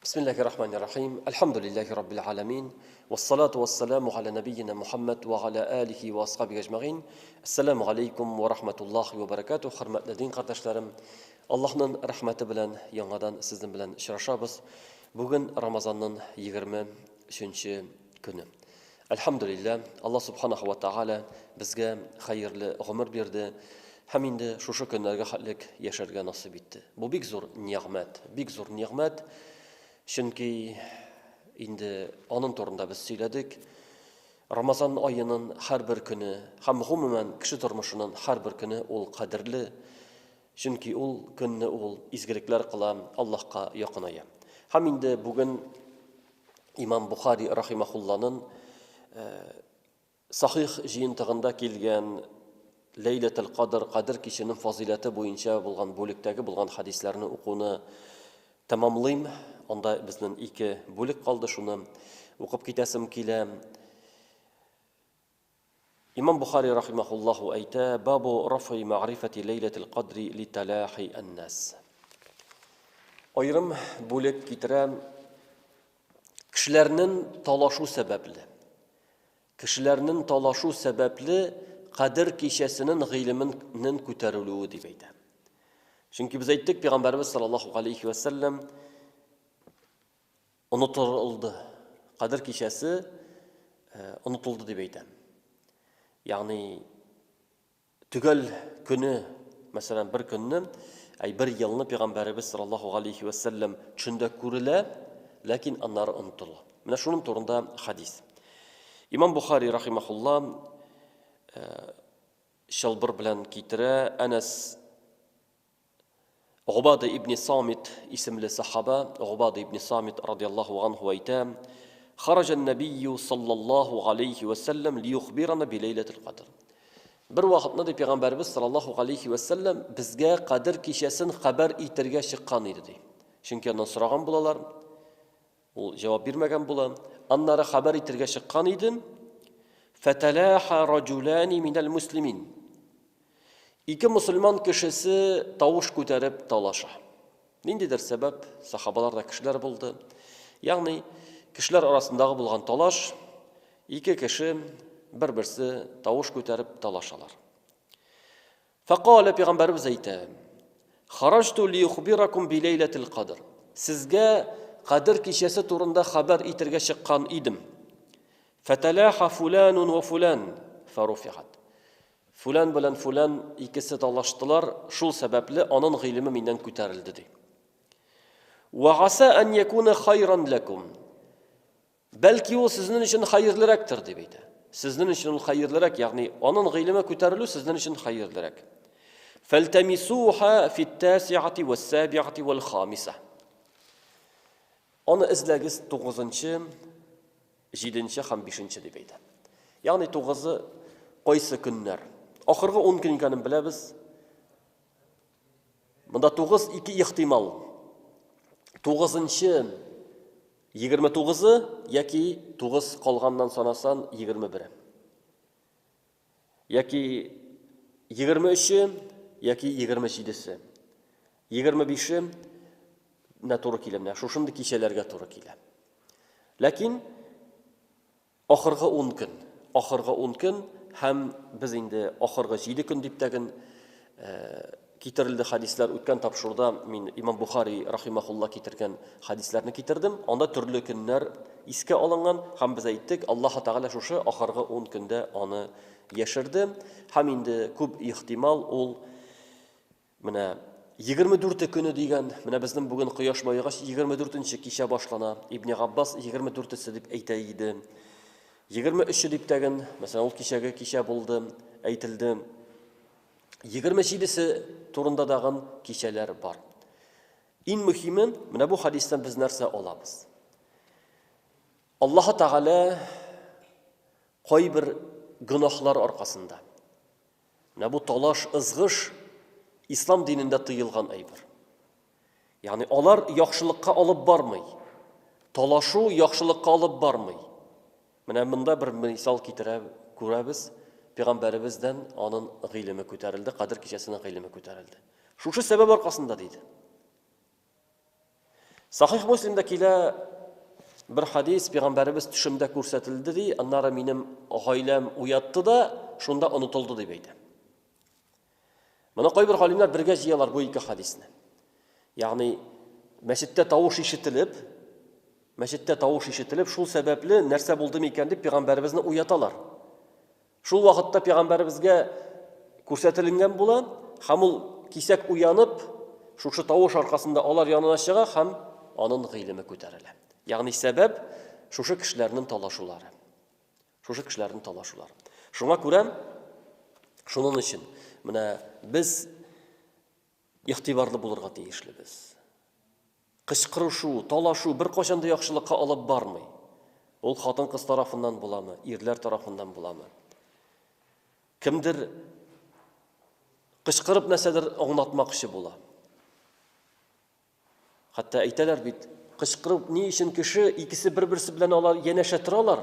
Bismillahirrahmanirrahim. Elhamdülillahi Rabbil alemin. Vessalatu vesselamu ala nebiyyina Muhammed ve ala alihi ve ashabihi ecma'in. Esselamu aleykum ve rahmetullahi ve berekatuhu. Hürmetli din kardeşlerim, Allah'ın rahmeti bilen yangadan sizin bilen şiraşabız. Bugün Ramazan'ın 23. günü. Elhamdülillah Allah subhanahu ve taala bizge hayırlı ömür berdi. Haminde şu günlerge halik yaşarga nasip etti. Bu big zor nimet. Çünkü indi onun torunda biz söyledik. Ramazan ayının her bir günü, hem umumen kişi turmuşunun her bir günü ol kadirli. Çünkü ol günü ol izgilikler kılan Allah'a yakınaya. Hem indi bugün İmam Bukhari rahimahullah'ın sahih jiyintığında kelgen Leyletul Kadir kişinin fazileti boyunca bulgan bölükteki bulgan hadislerini okunu tamamlayayım. Onda bizden iki bölük kaldı, şunu okup gitesim kile. İmam Bukhari rahimahullahu ayta babu rafi ma'rifeti leyletil kadri li talahi ennas. Ayrım bölük getirem kişilerinin talaşu sebepli Kadir kişisinin gılımının küterülüğü dibeydi. Çünkü biz ayttık Peygamberimiz sallallahu aleyhi ve sellem unutuldu. Kadir kişisi unutuldu dibeydi. Yani tügel günü, mesela bir günü, bir yılını Peygamberimiz sallallahu aleyhi ve sellem çünde kurule, lakin onları unutuldu. Mine şunun torunda hadis. İmam Bukhari rahimahullah şalbır bilen kitire Enes Ubade İbni Samit isimli sahaba Ubade İbni Samit radıyallahu anhu ayta Kharacan Nebiyyü sallallahu aleyhi ve sellem liyukhbirana bi leyletil kadr. Bir vakitne de Peygamberimiz sallallahu aleyhi ve sellem bizge Kadir kişisinin haber itirge çıkan idi. Çünkü ondan soragan bulalar, o cevap vermegen bulan, onlara haber itirge çıkan idin. Fetelaha raculani minel muslimin. İki Müslüman kişisi tavuş ko'tarib talaşa. Nindidir sebep? Sahabalarda kişiler buldu. Yani kişiler arasındağı bulgan talaş, iki kişi birisi tavuş ko'tarib talaşalar. Faqala Peygamberimiz aytdi: "Kharajtu li yukhbirakum bi leyletil kadr." Sizge Kadir kişisi turunda haber itirge çıkan idim. Fetelaha fulanun ve fulan farufihat. Fulan bilen fulan ikisi talaştılar, şul sebeple onun gılımı minden küterildi di. Ve asa en yekune hayran lekum. Belki o sizin için hayırlıraktır dibeydi. Sizin için o hayırlırak, yani onun gılımı küterilü sizin için hayırlırak. Feltemisuha fit tasi'ati ve sabi'ati vel khamisah. Onu izlegiz 9. 7. hem 5. dibeydi. Yani 9'u qaysı günler. Ahırғы 10 gün ikanin bilemiz. Bunda 9 iki ihtimal. 9. 29'u yaki 9 kalgandan sonrasan 21'i. Yaki 23'i yaki 27'si. 25'i ne toru kilemne. Şuşundu kişilerge toru kilem. Lakin ahırғы 10 gün. Ahırғы 10 gün hem biz indi ahırғы 7 gün diptegin kitirildi hadisler ötken tapşurda min İmam Bukhari rahimahullah kitirgen hadislerini kitirdim. Onda türlü günler iske alıngan. Hem biz ayttık Allah Teala şuşu ahırғы 10 günde onu yaşırdı. Hem indi küp ihtimal ol mine 24 günü diyen mine bizden bugün kıyaş bayıgaş 24. kişe başlana. İbni Abbas 24'ü dip aytaydı. 23 diptegin, mesela o kişe buldu, aytildi. 27'si turunda dağın kişiler var. En mühimi, bu hadisten biz nerse olamız. Allah Teala koy bir günahlar arkasında. Bu talaş, ızgış, İslam dininde tıyılgan aybır. Yani onlar yaxşılıkka alıp barmay. Talaşu yaxşılıkka alıp barmay. Bunda bir misal görəbiz. Peygamberimizden onun gılımı küterildi, Kadir kişisinin gılımı küterildi. Şu sebep arkasında deydi. Sahih Muslimda kela bir hadis Peygamberimiz tushimda ko'rsatildi, anlara mening oilam uyatdi-da, shunda unutildi deb aytdi. Mana qo'y bir olimlar birga jiyalar bu ikki hadisni. Ya'ni masjidda tovush eshitilib, shu sababli narsa bo'ldimi ekan deb Peygamberimizni uyatalar. Shu vaqtda Peygamberimizga ko'rsatilgan bo'lan, hamul kisak uyanib, shu tovush orqasida olar yonlashiga ham onun g'ilimi ko'tariladi. Ya'ni sabab shu kishilarning talashulari. Shunga ko'ra, shuning uchun mana biz ihtiborli bo'lirga tegishlimiz. Qishqirishu, talashu bir qachonda yaxshilikqa olib bormay. Ul xotin-qiz tarafidan bo'lami, erlar tarafidan bo'lami. Kimdir qishqirib nasadir o'natmoqchi bo'ladi. Hatto aytalar bit, qishqirib ne uchun kishi ikkisi bir-birisi bilan olar yanashatiralar,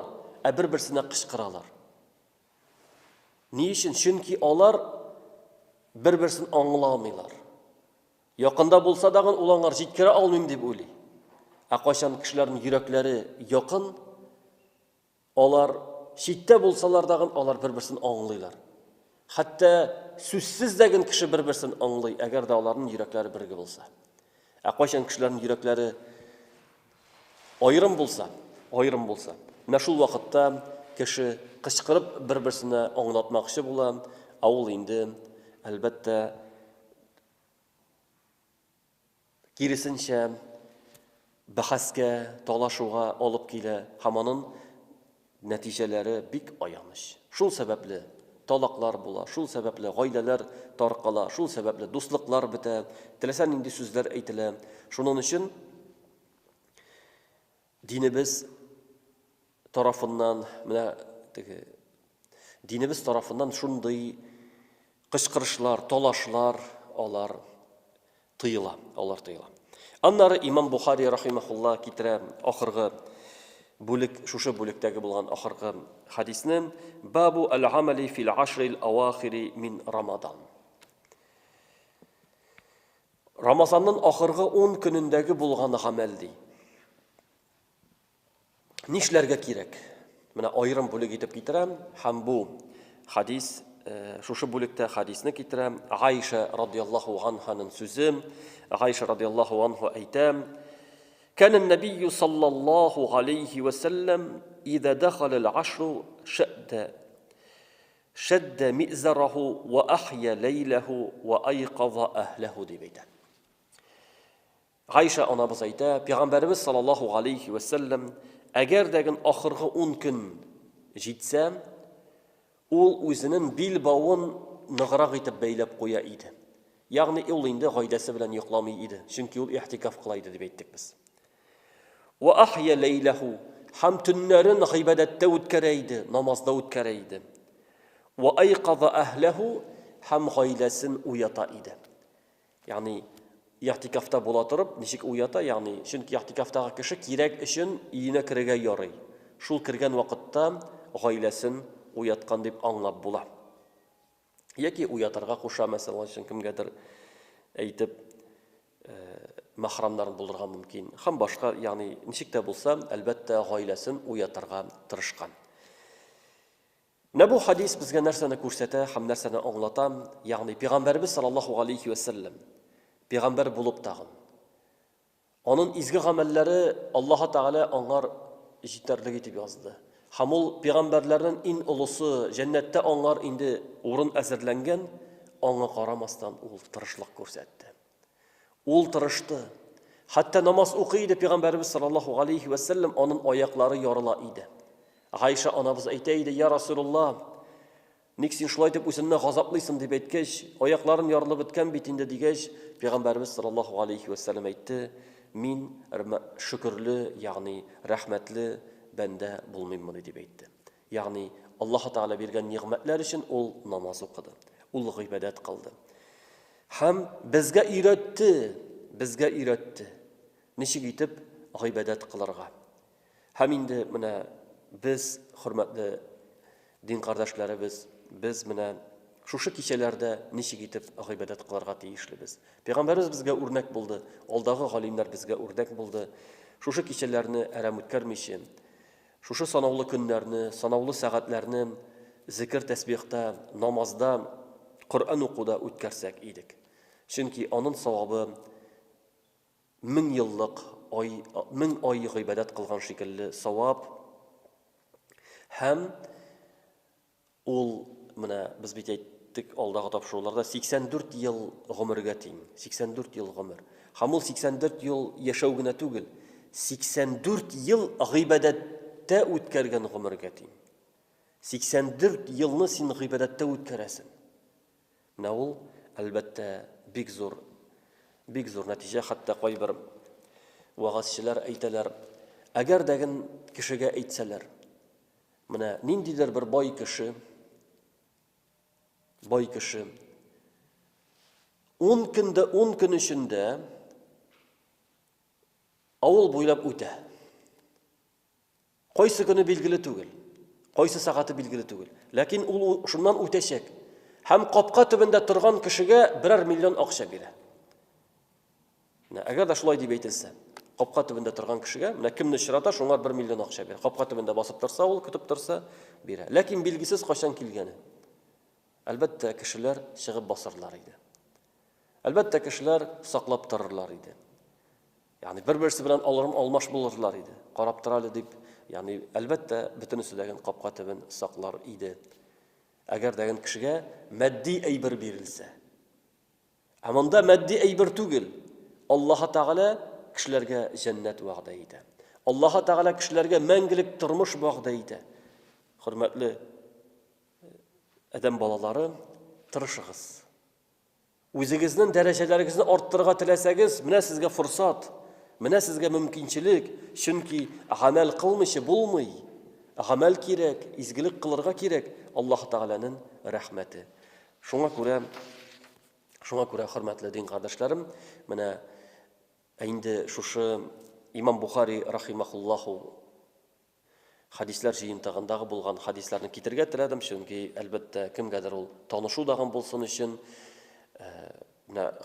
bir-birsini qishqiralar. Ne uchun? Chunki ular bir-birsini anglamaylar. Yaqinda bo'lsa dag'in ulanlar jitkira olmayim deb o'ylaydi. Qachon kishilarning yuraklari yaqin, ular shidda bo'lsalar dag'in ular bir-birsini anglaylar. Hatto so'zsiz degan kishi bir-birsini anglaydi, agarda ularning yuraklari birga bo'lsa. Qachon kishilarning yuraklari ayrim bo'lsa, mana shu vaqtda kishi qishqirib bir-birsini anglatmoqchi bo'ladi. Avul endi albatta kirisincha bahasga, talashuga olib kela, hamoning natijalari bik oyonish. Shu sababli taloqlar bo'lar, shu sababli oilalar tarqalar, shu sababli do'stliklar bita, tilasan indi so'zlar aytilar. Shuning uchun dinimiz tarafından shunday qishqirishlar, talashlar olar tıyıla. Anları İmam Buxari rahimahullah kitira oxirgi bulik, shusha bulikdagi bo'lgan oxirgi hadisni babu al-amali fil ashril awakhiri min Ramadan. Ramazanning oxirgi 10 kunindagi bo'lgan amaldi. Nishlarga kerak? Mana ayrim bulik etib ketiram, ham bu hadis shusha bulikda hadisni ketiram. Aisha radhiyallohu anhaning so'zi. Aisha radhiyallohu anha aytam: كان النبي صلى الله عليه وسلم إذا دخل العشر شد مئزره وأحيا ليله وأيقظ أهله دبيدا. Aisha anamız ayta, Peygamberimiz sallallahu aleyhi ve sellem eğer degin ahırgı 10 gün jitse, ol özünün bilbağın nığıraq etib beylep qoya idi. Yani ol indi gaydası bilen yoqlamay idi. Çünki ol ihtikaf qılaydı deb aytdik biz. Ve ahya leylehu, ham tünlerin g'ibadetde o'tkərəydi, namazda o'tkərəydi. Ve ayqaza ahlehu, ham g'aylasin uyata idi. Yani ihtikafda bo'la turib, nishik uyata, yani chunki ihtikafdagi kishi kerak ishini uyina kirga yoray. Shul kirgan vaqtda g'aylasin uyatgan deb anglab bo'ladi. Yoki uyatarga qo'sha, masalan, kimgadir aytib mahramlarni bo'ldirgan mumkin. Ham boshqa, ya'ni nishikda bo'lsa, albatta g'oilasin uyatarga tirishgan. Bu hadis bizga narsani ko'rsata, ham narsani anglatam, ya'ni Payg'ambarimiz sallallohu alayhi va sallam payg'ambar bo'lib tag'in. Onun izgi amallari Alloh taolo onlar yetarli deb yozdi. Hamul payg'ambarlarning in ulusi jannatda onlar indi o'rin azirlangan, onga qaramasdan ul tirishlik ko'rsatdi. Ul tirishdi. Hatta namoz o'qiydi Payg'ambarimiz sallallohu alayhi va sallam, onun oyoqlari yorila edi. Aisha onamiz aytaydi: "Ya Rasululloh, niksin shulay deb o'zingni g'azablaysan" deb aytgach, oyoqlarim yorilib bitgan bitinde degach, Payg'ambarimiz sallallohu alayhi va sallam aytdi: "Men shukrli, ya'ni rahmatli banda bo'lmayman" deb aytdi. Ya'ni Alloh taolo bergan ne'matlar uchun ul namoz o'qidi, ul ibodat qildi. Ham bizga uyratdi. Nishig etib ibodat qilarga. Ham endi mana biz hurmatli din qardoshlarimiz, biz mana Шушы кичәләрдә ничек итеп гыйбадәт кылырга тиешлебез. Пәйгамбәрбез безгә үрнәк булды, алдагы галимнәр безгә үрнәк булды. Шушы кичәләрне әрәм үткәрмичә, шушы санаулы көннәрне, санаулы сәгатьләрне зикр тәсбихтә, намазда, Коръан укуда үткәрсәк идек. Чөнки аның савабы 1000 еллык ай, 1000 ай гыйбадәт кылган шикелле савап. Һәм ул менә без бит әйттек алдагы тапшыруларда 84 ел гомергә тиң. 84 ел гомер. Һәм ул 84 ел яшәү генә түгел, 84 ел гыйбадәттә үткәргән гомергә тиң. 84 елны син гыйбадәттә үткәрәсең. Менә ул әлбәттә бик зур нәтиҗә. Хәтта кайбер вагазчылар әйтәләр, әгәр дәген кешегә әйтсәләр, менә ниндидер бер бай кеше 10 көн эчендә авыл буйлап үтә. Кайсы көне билгеле түгел, кайсы сәгате билгеле түгел. Ләкин ул шуннан үтәчәк. Һәм капка төбендә торган кешегә 1 миллион акча бирә. Әгәр дә шулай дип әйтелсә, капка төбендә торган кешегә, менә кемне очрата, шуңар 1 миллион акча бирә. Капка төбендә басып торса, ул көтеп торса, бирә. Ләкин билгесез кайчан килгәне. Әлбәттә, кешеләр чыгып басырлар иде. Әлбәттә, кешеләр саклап торырлар иде. Ягъни бер-берсе белән алмаш булырлар иде. Карап торалы дип, ягъни әлбәттә, бөтенесе дәген капка төбен саклар иде. Әгәр дәген кешегә матди әйбер бирелсә. Ә монда матди әйбер түгел. Аллаһ Тәгалә кешеләргә җәннәт вәгъдә итә. Аллаһ Тәгалә кешеләргә мәңгелек тормыш вәгъдә итә. Хөрмәтле адәм балалары, тырышыгыз. Үзегезнең дәрәҗәләрегезне арттырырга теләсәгез, менә сезгә фурсат, менә сезгә мөмкинчелек, чөнки гамәл кылмыйча булмый. Гамәл кирәк, изгелек кылырга кирәк. Аллаһ Тәгаләнең рәхмәте. Шуңа күрә, хөрмәтле дин кардәшләрем, менә инде шушы Имам Бухари рахимахуллаху хадислар җыентыгындагы булган хадисларны китергә теләдем, чөнки әлбәттә кемгәдер ул танышу дагын булсын өчен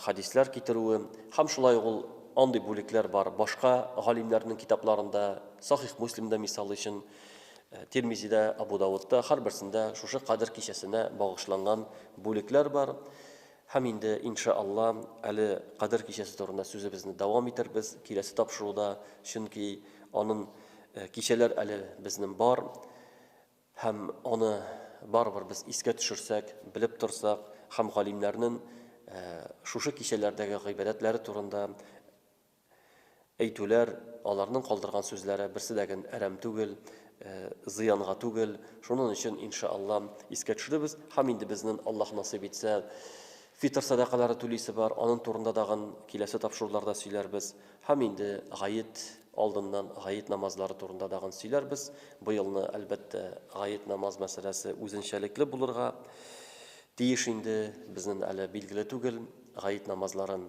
хадислар китерүе, һәм шулай ул андый бүлекләр бар. Башка галимнәрнең китапларында, Сахих Муслимда мисал өчен, Тирмизидә, Абу Давудта һәрберсендә шушы кадер кичәсенә багышланган бүлекләр бар. Һәм инде иншаалла әле кадер кичәсе турында сүзебезне дәвам итәрбез киләсе тапшыруда, чөнки аның кичәләр әле безнең бар. Һәм аны барыбер без искә төшерсәк, белеп торсак, һәм галимнәрнең шушы кичәләрдәге гыйбадәтләре турында әйтүләр, аларның калдырган сүзләре берсе дәген әрәм түгел, зыянга түгел. Шуның өчен иншаалла искә төшербез. Һәм инде безнең Аллаһ насыйп итсә, фитр садакалары түлисе бар, аның турында дагын киләсе тапшыруларда сөйләрбез. Һәм инде гаит алдыннан гаит намазлары турында дагын сөйләрбез. Быелны әлбәттә гаит намаз мәсьәләсе үзенчәлекле булырга тиеш инде, безнең әле билгеле түгел. Гаит намазларын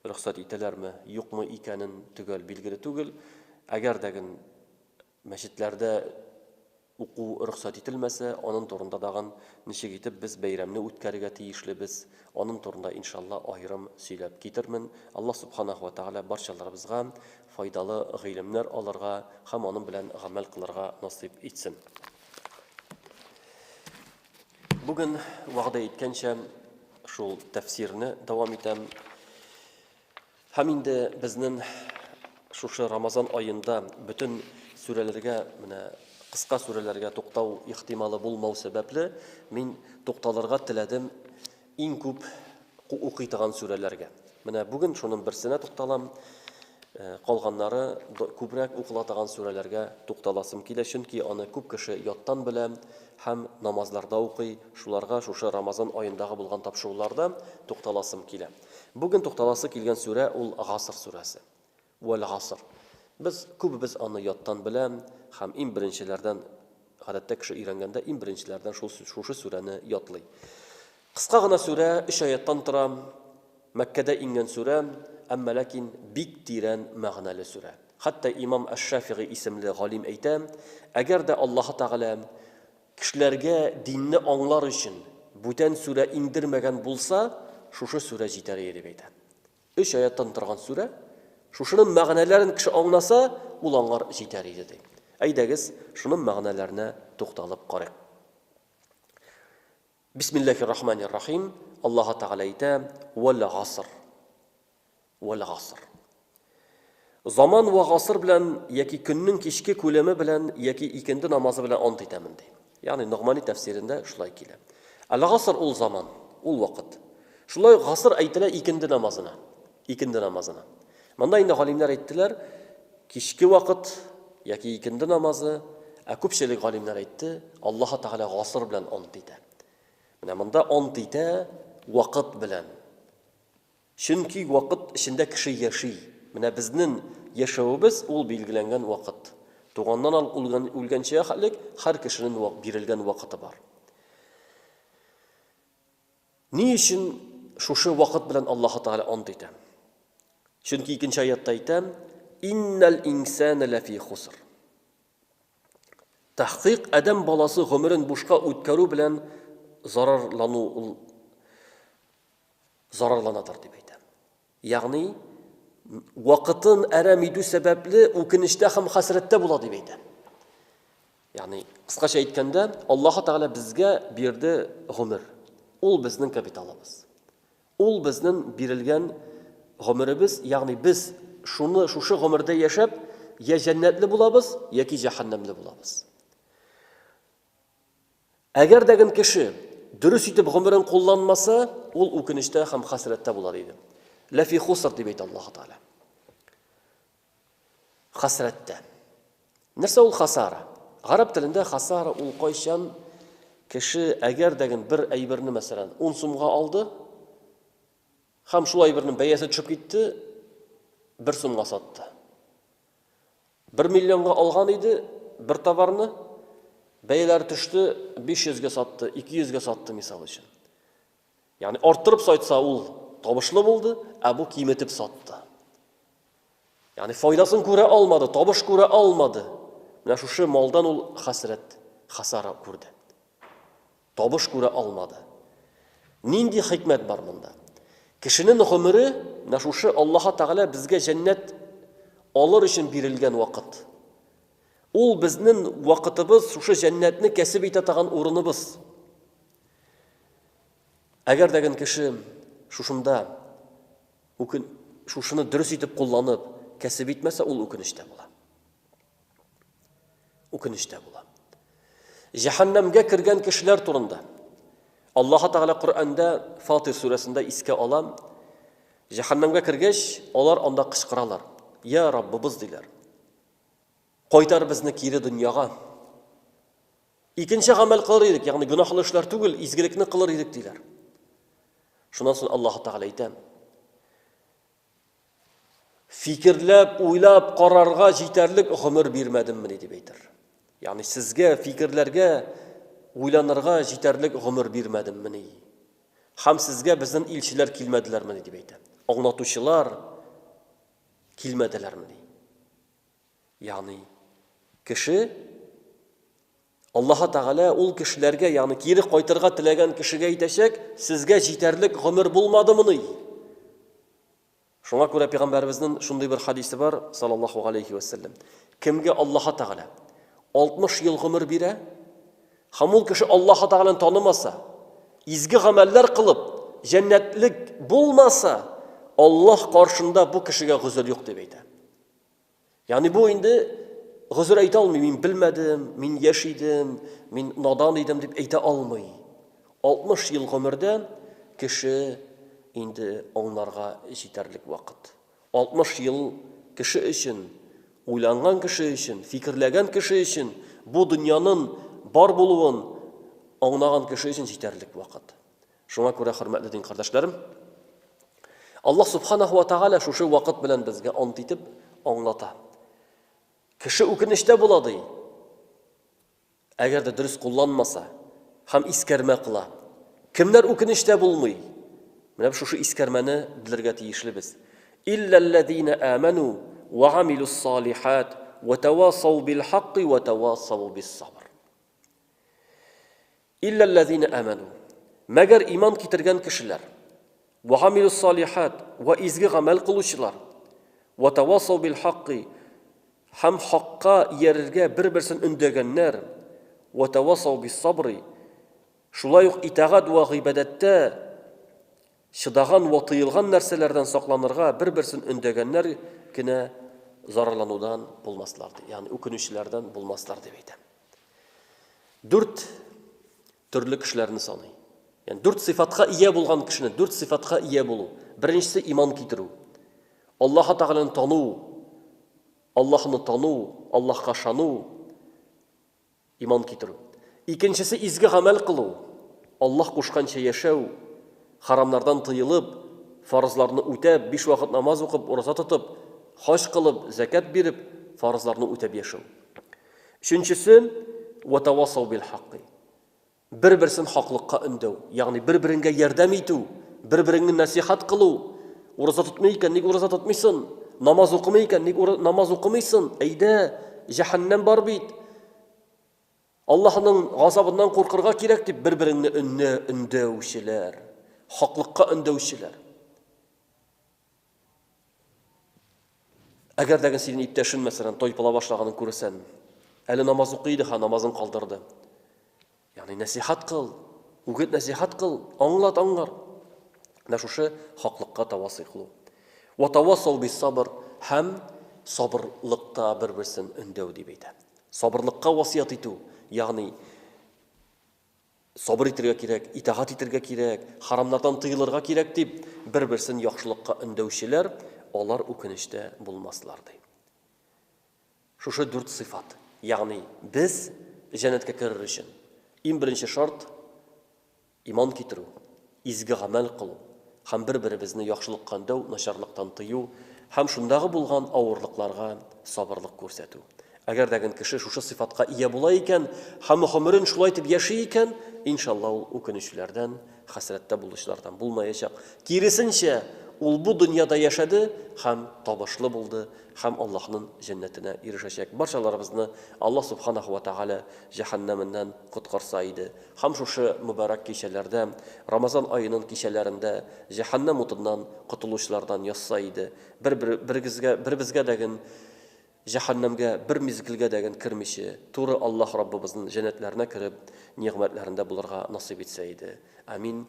рөхсәт итәләрме, юкмы икәнен төгәл билгеле түгел. Әгәр дәген мәчетләрдә уку рөхсәт ителмәсә, аның турында дагын ничек итеп без бәйрәмне үткәрергә тиешлебез, аның турында иншалла аерым сөйләп китермен. Аллаһ субханаһу ва тааля барчаларыбызга файдалы гыйлемнәр алырга һәм аның белән гамәл кылырга насыйп итсен. Бүген вәгъдә иткәнчә шул тәфсирне дәвам итәм. Һәм инде безнең шушы Рамазан аенда бөтен сүрәләргә, менә кыска сүрәләргә туктау ихтималы булмау сәбәпле, мин тукталырга теләдем иң күп укый торган сүрәләргә. Менә бүген шуның берсенә тукталам. Калганнары күбрәк укыла торган сүрәләргә тукталасым килә, чөнки аны күп кеше яттан белә һәм намазларда укый, шуларга шушы Рамазан аендагы булган тапшыруларда тукталасым килә. Бүген тукталасы килгән сүрә ул Гаср сүрәсе. Вәл Гаср. Без күбебез аны яттан беләм һәм иң беренчеләрдән, гадәттә кеше өйрәнгәндә иң беренчеләрдән шушы сүрәне ятлый. Кыска гына сүрә, 3 аяттан тора, Мәккәдә ингән сүрә, әмма ләкин бик тирән мәгънәле сүрә. Хәтта Имам Әш-Шафиғи исемле галим әйтә, әгәр дә Аллаһ Тәгалә кешеләргә динне аңлар өчен бүтән сүрә иңдермәгән булса, шушы сүрә җитәр дип әйтә. 3 аяттан торган сүрә, шушының мәгънәләрен кеше аңласа, ул аңар җитәр иде ди. Әйдәгез, шуның мәгънәләренә тукталып карыйк. Бисмиллаһир-рахманир-рахим. Аллаһ Тәгалә әйтә: "Вал гаср". Вал гаср. Заман ва гаср белән яки көннең кичке күләме белән яки икенде намазы белән ант итәмен ди. Ягъни Нугмани тәфсирендә шулай килә. Ал-гаср ул заман, ул вакыт. Шулай гаср әйтелә икенде намазына. Икенде намазына. Монда инде галимнәр әйттеләр, кичке вакыт яки икенде намазы, күпчелек галимнәр әйтте, Аллаһ Тәгалә гаср белән ант итә. Менә монда ант итә вакыт белән. Чөнки вакыт эчендә кеше яши. Менә безнең яшәвебез ул билгеләнгән вакыт. Туганнан алып үлгәнчә хәлек һәр кешенең бирелгән вакыты бар. Ни өчен шушы вакыт белән Аллаһ Тәгалә ант итә? Чөнки икенче аятта әйтә: "Иннал инсана лафи хуср". Тахқиқ адам баласы гомерен бушка үткәрү белән зарарланадыр дип әйтә. Ягъни вакытын әрәм итү сәбәпле үкенештә һәм хәсрәттә була дип әйтә. Ягъни кыскача әйткәндә, Аллаһ Тәгалә безгә бирде гомер. Ул безнең капиталыбыз. Ул безнең бирелгән гомеребез, ягъни без шушы гомердә яшәп, я җәннәтле булабыз, яки җәһәннәмле булабыз. Әгәр дәген кеше дөрес итеп гомерен кулланмаса, ул үкенештә һәм хәсрәттә була диде. Лафи хуср дип әйтә Аллаһ Тәгалә. Хәсрәттә. Нәрсә ул хасара? Гарәп телендә хасара ул кайчан кеше әгәр дәген бер әйберне мәсәлән 10 сумга алды, һәм шул әйбернең бәясе төшеп китте, 1 сумга сатты. 1 миллионга алган иде бер товарны, бәяләр төште, 500-гә сатты, 200-гә сатты мисал өчен. Ягъни арттырып сатса ул табышлы булды, бу киметеп сатты. Ягъни файдасын күрә алмады, табыш күрә алмады. Менә шушы малдан ул хәсрәт, хасара күрде. Табыш күрә алмады. Нинди хикмәт бар монда? Кешенең гомере, менә шушы Аллаһ Тәгалә безгә җәннәт алыр өчен бирелгән вакыт. Ул безнең вакытыбыз, шушы җәннәтне кәсеп итә торган урыныбыз. Әгәр дәген кеше шушында шушыны дөрес итеп кулланып, кәсеп итмәсә, ул үкенештә була. Үкенештә була. Җәһәннәмгә кергән кешеләр турында Аллаһ Тәгалә Коръәндә Фатир сүрәсендә искә алам. Җәһәннәмгә кергәч, алар анда кычкыралар: "Я Раббыбыз" диләр. Кайтар безне кире дөньяга. Икенче гамәл кылыр идек, ягъни гөнаһлы эшләр түгел, изгелекне кылыр идек диләр. Шуннан соң Аллаһ Тәгалә әйтә: "Фикерләп, уйлап карарга җитәрлек гомер бирмәдемме" дип әйтер. Ягъни сезгә фикерләргә, уйланырга җитәрлек гомер бирмәдемме? Һәм сезгә безнең илчеләр килмәделәрме дип әйтә. Аңлатучылар килмәделәрме? Ягъни кеше Аллаһ Тәгалә ул кешеләргә, ягъни кире кайтырга теләгән кешегә әйтәчәк, сезгә җитәрлек гомер булмадымы? Шуңа күрә Пәйгамбәребезнең шундый бер хадисе бар, саллаллаһу алейхи ва саллям. Кемгә Аллаһ Тәгалә 60 ел гомер бирә, һәм ул кеше Аллаһ Тәгаләне танымаса, изге гамәлләр кылып, җәннәтлек булмаса, Аллаһ каршында бу кешегә гүзәл юк дип әйтә. Ягъни бу инде гүзәл әйтә алмый, мин белмәдем, мин яшь идем, мин надан идем дип әйтә алмый. 60 ел гомердән кеше инде аңларга җитәрлек вакыт. 60 ел кеше өчен, уйланган кеше өчен, фикерләгән кеше өчен, бу дөньяның бар булуын аңлаган кеше өчен җитәрлек вакыт. Шуңа күрә, хөрмәтле дин кардәшләрем, Аллаһ Субханаһу ва Тәгалә шушы вакыт белән безгә ант итеп аңлата. Кеше үкенештә була ди. Әгәр дә дөрес кулланмаса, һәм искәрмә кыла. Кемнәр үкенештә булмый? Менә шушы искәрмәне белергә тиешлебез. Илләлләзина аману ва амилус салихат ва тавасау бил хакки ва тавасау бис сабр. Илләлләзина аману. Мәгәр иман китергән кешеләр, ва амилус салихат, ва изге гамәл кылучылар, ва тавасау бил хакки, һәм хакка иярергә бер-берсен өндәгәннәр, ва тавасау бис сабри, шулай ук итагать ва гыйбадәттә чыдаган ва тыелган нәрсәләрдән сакланырга бер-берсен өндәгәннәр генә зарарланудан булмаслар, ягъни үкенүчеләрдән булмаслар дип әйтә. 4 төрле кешеләрне саный. Yani 4 sıfatка ия булган кешене 4 sıfatка ия булу. Беренчесе иман китерү. Аллаһ Тәгаләне тану, Аллаһны тану, Аллаһка ышану, иман китерү. Икенчесе изге гамәл кылу. Аллаһ кушканча яшәү, харамнардан тыелып, фарызларны үтәп, 5 вакыт намаз укып, ураза тотып, хаҗ кылып, закат биреп, фарызларны үтәп яшәү. Өченчесе ва тавассау бил хакки. Бер-берсен хаклыкка өндәү, ягъни бер-береңгә ярдәм итү, бер-береңне насихат кылу. Ураза тотмый икән, ник ураза тотмыйсың? Намаз укымый икән, ник намаз укымыйсың? Әйдә, җәһәннәм бар бит. Аллаһның газабыннан куркырга кирәк дип бер-береңне өндәүчеләр, хаклыкка өндәүчеләр. Әгәр дә синең иптәшең мәсәлән тойпыла башлаганын күрсәң, әле намаз укый иде, намазын калдырды. Yani nasihat kıl, үгет nasihat kıl, аңлат аңлар. Менә шушы хаклыкка тавасый кылу. Ва тавассау бис сабр, һәм сабырлыкта бер-берсен өндәү дип әйтә. Сабырлыкка васыят итү, ягъни сабыр итәргә кирәк, итагать итәргә кирәк, харамнардан тыелырга кирәк дип бер-берсен яхшылыкка өндәүчеләр, алар үкенештә булмаслар ди. Шушы 4 сыйфат. Ягъни без җәннәткә керер өчен иң беренче шарт иман китерү, изге гамәл кылу, һәм бер-беребезне яхшылыкка өндәү, начарлыктан тыю, һәм шундагы булган авырлыкларга сабырлык күрсәтү. Әгәр дә кеше шушы сыйфатка ия була икән, һәм гомерен шулай итеп яши икән, иншалла ул үкенүчләрдән, хәсрәттә булучылардан булмаячак. Киресенчә, ул бу дөньяда яшәде һәм табышлы булды, һәм Аллаһның җәннәтенә ирешәчәк. Барчаларыбызны Аллаһ Субханаһу ва Тәгалә җәһәннәмнән коткарса иде. Һәм шушы мөбарәк кичәләрдә, Рамазан аеның кичәләрендә җәһәннәм утыннан котылучылардан язса иде. Бер-безгә дәген җәһәннәмгә бер мизгелгә дәген кирмичә, туры Аллаһ Раббыбызның җәннәтләренә кирип, нигъмәтләрендә булырга насыйп итсә иде. Амин.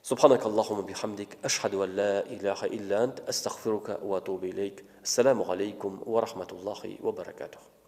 سبحانك اللهم بحمدك أشهد أن لا إله إلا أنت أستغفرك وأتوب إليك. السلام عليكم ورحمة الله وبركاته.